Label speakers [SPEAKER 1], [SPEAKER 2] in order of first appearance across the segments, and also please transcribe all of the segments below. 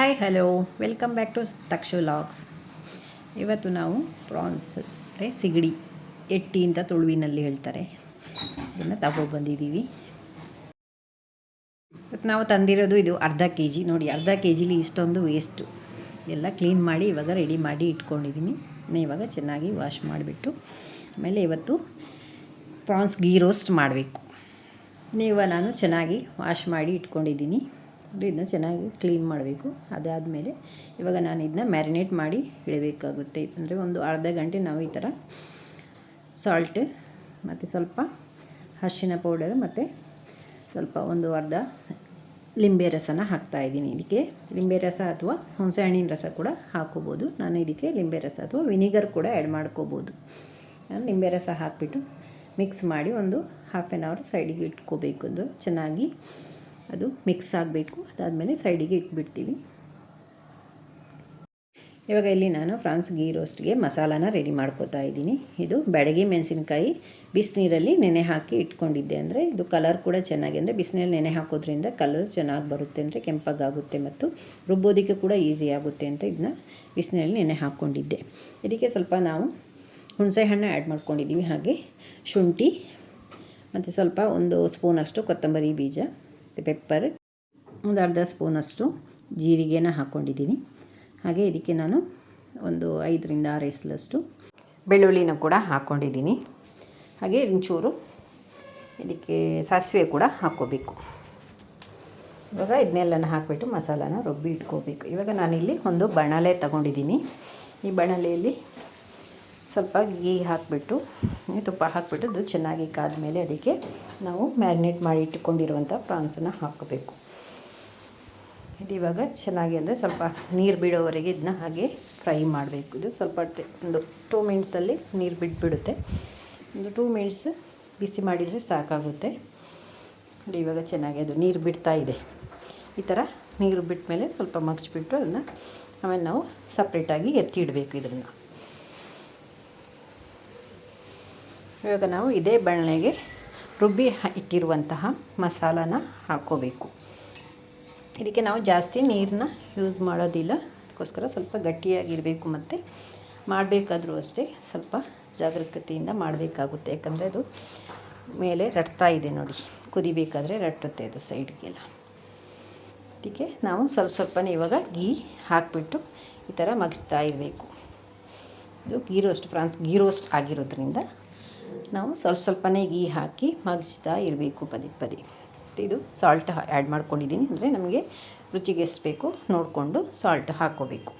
[SPEAKER 1] Hi hello welcome back to Takshu logs. ಇವತ್ತು ನಾವು France ಅಂದರೆ ಸಿಗಡಿ ಎಟ್ಟಿ ಅಂತ ತುಳುವಿನಲ್ಲಿ ಹೇಳ್ತಾರೆ, ಇದನ್ನು ತಗೊಬಂದಿದ್ದೀವಿ. ಇವತ್ತು ನಾವು ತಂದಿರೋದು ಇದು ಅರ್ಧ ಕೆ ಜಿ. ನೋಡಿ, ಅರ್ಧ ಕೆ ಜಿಲಿ ಇಷ್ಟೊಂದು ವೇಸ್ಟು. ಎಲ್ಲ ಕ್ಲೀನ್ ಮಾಡಿ ಇವಾಗ ರೆಡಿ ಮಾಡಿ ಇಟ್ಕೊಂಡಿದ್ದೀನಿ. ಇವಾಗ ಚೆನ್ನಾಗಿ ವಾಶ್ ಮಾಡಿಬಿಟ್ಟು ಆಮೇಲೆ ಇವತ್ತು ಪ್ರಾನ್ಸ್ ಗೀ ರೋಸ್ಟ್ ಮಾಡಬೇಕು. ನಾನು ಚೆನ್ನಾಗಿ ವಾಶ್ ಮಾಡಿ ಇಟ್ಕೊಂಡಿದ್ದೀನಿ. ಇದನ್ನ ಚೆನ್ನಾಗಿ ಕ್ಲೀನ್ ಮಾಡಬೇಕು. ಅದಾದಮೇಲೆ ಇವಾಗ ನಾನು ಇದನ್ನ ಮ್ಯಾರಿನೇಟ್ ಮಾಡಿ ಇಡಬೇಕಾಗುತ್ತೆ. ಅಂದರೆ ಒಂದು ಅರ್ಧ ಗಂಟೆ ನಾವು ಈ ಥರ ಸಾಲ್ಟ್ ಮತ್ತು ಸ್ವಲ್ಪ ಅರಿಶಿನ ಪೌಡರ್ ಮತ್ತು ಸ್ವಲ್ಪ ಒಂದು ಅರ್ಧ ಲಿಂಬೆ ರಸನ ಹಾಕ್ತಾಯಿದ್ದೀನಿ. ಇದಕ್ಕೆ ಲಿಂಬೆ ರಸ ಅಥವಾ ಹುಣಸೆಹಣ್ಣಿನ ರಸ ಕೂಡ ಹಾಕ್ಕೋಬೋದು. ನಾನು ಇದಕ್ಕೆ ಲಿಂಬೆ ರಸ ಅಥವಾ ವಿನಿಗರ್ ಕೂಡ ಆ್ಯಡ್ ಮಾಡ್ಕೋಬೋದು. ನಾನು ಲಿಂಬೆ ರಸ ಹಾಕಿಬಿಟ್ಟು ಮಿಕ್ಸ್ ಮಾಡಿ ಒಂದು ಹಾಫ್ ಆನ್ ಅವರ್ ಸೈಡಿಗೆ ಇಟ್ಕೋಬೇಕು. ಅದು ಚೆನ್ನಾಗಿ ಅದು ಮಿಕ್ಸ್ ಆಗಬೇಕು. ಅದಾದಮೇಲೆ ಸೈಡಿಗೆ ಇಟ್ಬಿಡ್ತೀವಿ. ಇವಾಗ ಇಲ್ಲಿ ನಾನು ಫ್ರಾನ್ಸ್ ಗೀ ರೋಸ್ಟ್ಗೆ ಮಸಾಲಾನ ರೆಡಿ ಮಾಡ್ಕೋತಾ ಇದ್ದೀನಿ. ಇದು ಬ್ಯಾಡಗಿ ಮೆಣಸಿನಕಾಯಿ ಬಿಸಿನೀರಲ್ಲಿ ನೆನೆ ಹಾಕಿ ಇಟ್ಕೊಂಡಿದ್ದೆ. ಅಂದರೆ ಇದು ಕಲರ್ ಕೂಡ ಚೆನ್ನಾಗಿ, ಅಂದರೆ ಬಿಸಿನೀರಲ್ಲಿ ನೆನೆ ಹಾಕೋದ್ರಿಂದ ಕಲರ್ ಚೆನ್ನಾಗಿ ಬರುತ್ತೆ, ಅಂದರೆ ಕೆಂಪಗಾಗುತ್ತೆ ಮತ್ತು ರುಬ್ಬೋದಕ್ಕೆ ಕೂಡ ಈಸಿ ಆಗುತ್ತೆ ಅಂತ ಇದನ್ನ ಬಿಸಿನೀರಲ್ಲಿ ನೆನೆ ಹಾಕ್ಕೊಂಡಿದ್ದೆ. ಇದಕ್ಕೆ ಸ್ವಲ್ಪ ನಾವು ಹುಣಸೆಹಣ್ಣು ಆ್ಯಡ್ ಮಾಡ್ಕೊಂಡಿದ್ದೀವಿ. ಹಾಗೆ ಶುಂಠಿ ಮತ್ತು ಸ್ವಲ್ಪ ಒಂದು ಸ್ಪೂನಷ್ಟು ಕೊತ್ತಂಬರಿ ಬೀಜ ಮತ್ತು ಪೆಪ್ಪರ್, ಒಂದು ಅರ್ಧ ಸ್ಪೂನಷ್ಟು ಜೀರಿಗೆನ ಹಾಕ್ಕೊಂಡಿದ್ದೀನಿ. ಹಾಗೆ ಇದಕ್ಕೆ ನಾನು ಒಂದು 5ರಿಂದ 6 ಎಸಲಷ್ಟು ಬೆಳ್ಳುಳ್ಳಿನ ಕೂಡ ಹಾಕ್ಕೊಂಡಿದ್ದೀನಿ. ಹಾಗೆ ಒಂಚೂರು ಇದಕ್ಕೆ ಸಾಸಿವೆ ಕೂಡ ಹಾಕ್ಕೋಬೇಕು. ಇವಾಗ ಇದನ್ನೆಲ್ಲನ ಹಾಕಿಬಿಟ್ಟು ಮಸಾಲಾನ ರುಬ್ಬಿ ಇಟ್ಕೋಬೇಕು. ಇವಾಗ ನಾನಿಲ್ಲಿ ಒಂದು ಬಾಣಲೆ ತಗೊಂಡಿದ್ದೀನಿ. ಈ ಬಾಣಲೆಯಲ್ಲಿ ಸ್ವಲ್ಪ ಗೀ ಹಾಕಿಬಿಟ್ಟು ತುಪ್ಪ ಹಾಕಿಬಿಟ್ಟು ಅದು ಚೆನ್ನಾಗಿ ಕಾದ್ಮೇಲೆ ಅದಕ್ಕೆ ನಾವು ಮ್ಯಾರಿನೇಟ್ ಮಾಡಿ ಇಟ್ಕೊಂಡಿರುವಂಥ ಪ್ರಾನ್ಸನ್ನು ಹಾಕಬೇಕು. ಇದು ಇವಾಗ ಚೆನ್ನಾಗಿ, ಅಂದರೆ ಸ್ವಲ್ಪ ನೀರು ಬಿಡೋವರೆಗೆ ಇದನ್ನ ಹಾಗೆ ಫ್ರೈ ಮಾಡಬೇಕು. ಇದು ಸ್ವಲ್ಪ ಒಂದು 2 ಮಿನಿಟ್ಸಲ್ಲಿ ನೀರು ಬಿಟ್ಬಿಡುತ್ತೆ. ಒಂದು 2 ಮಿನಿಟ್ಸ್ ಬಿಸಿ ಮಾಡಿದರೆ ಸಾಕಾಗುತ್ತೆ. ನೋಡಿ, ಇವಾಗ ಚೆನ್ನಾಗಿ ಅದು ನೀರು ಬಿಡ್ತಾ ಇದೆ. ಈ ಥರ ನೀರು ಬಿಟ್ಟ ಮೇಲೆ ಸ್ವಲ್ಪ ಮಗ್ಚಿಬಿಟ್ಟು ಅದನ್ನು ಆಮೇಲೆ ನಾವು ಸಪ್ರೇಟಾಗಿ ಎತ್ತಿ ಇಡಬೇಕು. ಇದನ್ನು ಇವಾಗ ನಾವು ಇದೇ ಬಾಣಲೆಗೆ ರುಬ್ಬಿ ಇಟ್ಟಿರುವಂತಹ ಮಸಾಲಾನ ಹಾಕ್ಕೋಬೇಕು. ಇದಕ್ಕೆ ನಾವು ಜಾಸ್ತಿ ನೀರನ್ನ ಯೂಸ್ ಮಾಡೋದಿಲ್ಲ, ಅದಕ್ಕೋಸ್ಕರ ಸ್ವಲ್ಪ ಗಟ್ಟಿಯಾಗಿರಬೇಕು. ಮತ್ತು ಮಾಡಬೇಕಾದ್ರೂ ಅಷ್ಟೇ ಸ್ವಲ್ಪ ಜಾಗರೂಕತೆಯಿಂದ ಮಾಡಬೇಕಾಗುತ್ತೆ. ಯಾಕಂದರೆ ಅದು ಮೇಲೆ ರಟ್ತಾ ಇದೆ ನೋಡಿ, ಕುದಿಬೇಕಾದ್ರೆ ರಟ್ಟುತ್ತೆ ಅದು ಸೈಡ್ಗೆಲ್ಲ. ಅದಕ್ಕೆ ನಾವು ಸ್ವಲ್ಪನೇ ಇವಾಗ ಗೀ ಹಾಕಿಬಿಟ್ಟು ಈ ಥರ ಮಗ್ಚ್ತಾ ಇರಬೇಕು. ಇದು ghee roast, prawns ghee roast ಆಗಿರೋದ್ರಿಂದ ನಾವು ಸ್ವಲ್ಪನೇ ಗೀ ಹಾಕಿ ಮಗ್ಚ್ತಾ ಇರಬೇಕು ಪದೇ ಪದೇ. ಇದು ಸಾಲ್ಟ್ ಆ್ಯಡ್ ಮಾಡ್ಕೊಂಡಿದ್ದೀನಿ, ಅಂದರೆ ನಮಗೆ ರುಚಿಗೆ ಎಷ್ಟು ಬೇಕು ನೋಡಿಕೊಂಡು ಸಾಲ್ಟ್ ಹಾಕ್ಕೋಬೇಕು.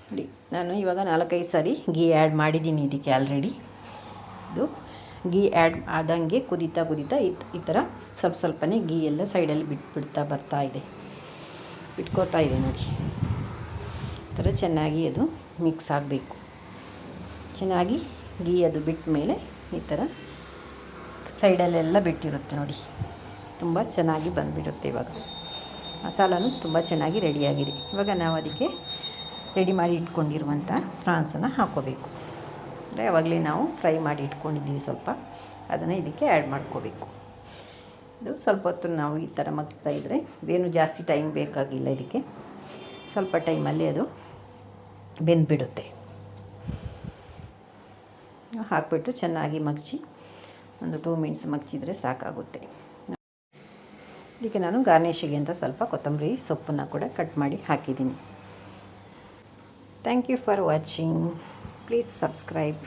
[SPEAKER 1] ನೋಡಿ, ನಾನು ಇವಾಗ 4-5 ಸಾರಿ ಗೀ ಆ್ಯಡ್ ಮಾಡಿದ್ದೀನಿ ಇದಕ್ಕೆ ಆಲ್ರೆಡಿ. ಇದು ಗೀ ಆ್ಯಡ್ ಆದಂಗೆ ಕುದೀತಾ ಈ ಥರ ಸ್ವಲ್ಪನೇ ಗೀ ಎಲ್ಲ ಸೈಡಲ್ಲಿ ಬಿಟ್ಬಿಡ್ತಾ ಬರ್ತಾ ಇದೆ, ಬಿಟ್ಕೋತಾ ಇದೆ ನೋಡಿ. ಈ ಥರ ಚೆನ್ನಾಗಿ ಅದು ಮಿಕ್ಸ್ ಆಗಬೇಕು. ಚೆನ್ನಾಗಿ ಗೀ ಅದು ಬಿಟ್ಟ ಮೇಲೆ ಈ ಥರ ಸೈಡಲ್ಲೆಲ್ಲ ಬಿಟ್ಟಿರುತ್ತೆ ನೋಡಿ, ತುಂಬ ಚೆನ್ನಾಗಿ ಬಂದುಬಿಡುತ್ತೆ. ಇವಾಗ ಮಸಾಲನೂ ತುಂಬ ಚೆನ್ನಾಗಿ ರೆಡಿಯಾಗಿದೆ. ಇವಾಗ ನಾವು ಅದಕ್ಕೆ ರೆಡಿ ಮಾಡಿ ಇಟ್ಕೊಂಡಿರುವಂಥ ಫ್ರಾನ್ಸನ್ನು ಹಾಕ್ಕೋಬೇಕು. ಅಂದರೆ ಆವಾಗಲೇ ನಾವು ಫ್ರೈ ಮಾಡಿ ಇಟ್ಕೊಂಡಿದ್ದೀವಿ ಸ್ವಲ್ಪ, ಅದನ್ನು ಇದಕ್ಕೆ ಆ್ಯಡ್ ಮಾಡ್ಕೋಬೇಕು. ಇದು ಸ್ವಲ್ಪ ಹೊತ್ತು ನಾವು ಈ ಥರ ಮಗ್ಸ್ತಾ ಇದ್ದರೆ ಇದೇನು ಜಾಸ್ತಿ ಟೈಮ್ ಬೇಕಾಗಿಲ್ಲ. ಇದಕ್ಕೆ ಸ್ವಲ್ಪ ಟೈಮಲ್ಲಿ ಅದು ಬೆಂದುಬಿಡುತ್ತೆ. ಹಾಕಿಬಿಟ್ಟು ಚೆನ್ನಾಗಿ ಮಗ್ಚಿ ಒಂದು 2 ಮಿನಿಟ್ಸ್ ಮಗ್ಚಿದರೆ ಸಾಕಾಗುತ್ತೆ. ಇದಕ್ಕೆ ನಾನು ಗಾರ್ನಿಷಿಗೆ ಅಂತ ಸ್ವಲ್ಪ ಕೊತ್ತಂಬರಿ ಸೊಪ್ಪನ್ನು ಕೂಡ ಕಟ್ ಮಾಡಿ ಹಾಕಿದ್ದೀನಿ. Thank you for watching. Please subscribe.